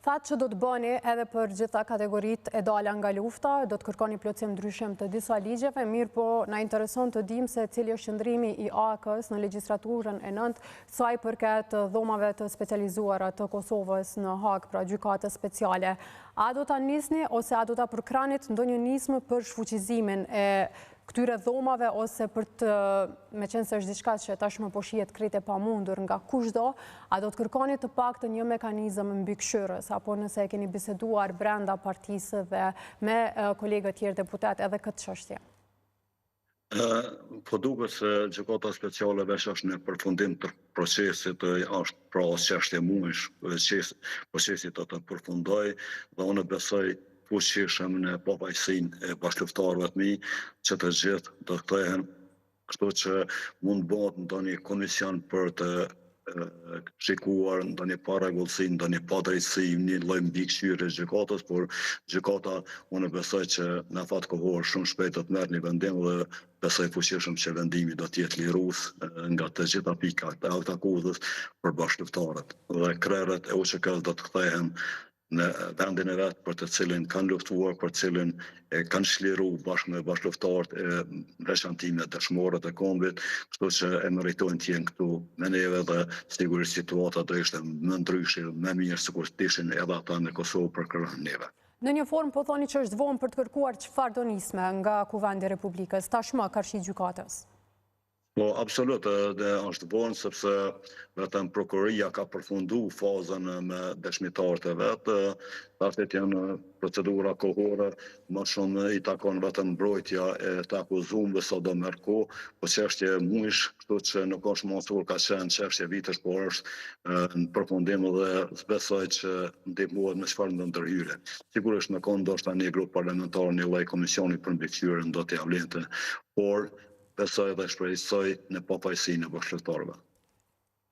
Thatë që do të bëni edhe për gjitha kategoritë e dala nga lufta, do të kërkoni plotësim ndryshim të disa ligjeve, mirë po na intereson të dim se cili është qëndrimi i AK-s në legjislaturën e 9, sa i përket dhomave të specializuara të Kosovës në Hag, pra gjykate speciale. A do ta nisni ose a do ta përkranit ndonjë nismë për shfuqizimin e këtyre dhomave ose për të, me qenë se është diçka që tashmë po shihet krejt e pamundur nga kushdo, a do të kërkoni të paktën një mekanizëm mbikëqyrës, apo nëse e keni biseduar brenda partisë dhe me kolegët tjerë deputet edhe këtë çështje? Po duket se gjykata speciale veç është në përfundim të procesit, është pra çështje muajsh, procesi do të përfundoj dhe unë besoj fuqishëm në pavajsinë e bashkëluftarëve të mi që të gjithë do të kthehen, kështu që mund bëhet ndonjë komision për të shikuar ndonjë parregullsi, ndonjë padrejtësi, një lloj mbikëqyrjes gjykatës, por gjykata unë besoj që në fat kohor shumë shpejt do të merr një vendim dhe besoj fuqishëm që vendimi do të jetë lirues nga të gjitha pikat e akuzës për bashkëluftarët. Dhe krerët e UÇK-s do të kthehen në vendin e vet për të cilin kanë luftuar, për të cilin kanë çliruar bashkë me bashkëluftarët e veçantimit dëshmorë të kombit, kështu që e meritojnë të jenë këtu me neve dhe sigurisht situata do ishte më ndryshe, më mirë sikur të ishin edhe ata në Kosovë për kërkën neve. Në një formë po thoni që është vonë për të kërkuar çfarë do nisme nga Kuvendi i Republikës, tashmë karshi gjykatës. Po, absolut, është vonë sepse vetëm prokuroria ka përfundu fazën me dëshmitarët e vetë, pastaj janë procedura kohore, më shumë i takon vetëm mbrojtja e të akuzuar sa do merr kohë, po çështje muajsh, kështu që nuk është mosur ka qenë çështje vitesh, por është në përfundim dhe besoj që ndihmohet me çfarë do ndërhyre. Sigurisht në kohë ndoshta një grup parlamentar, një lloj komisioni për mbikëqyrjen do t'i avlente, por besoj dhe shpresoj në pafajësinë e bashkëluftarëve.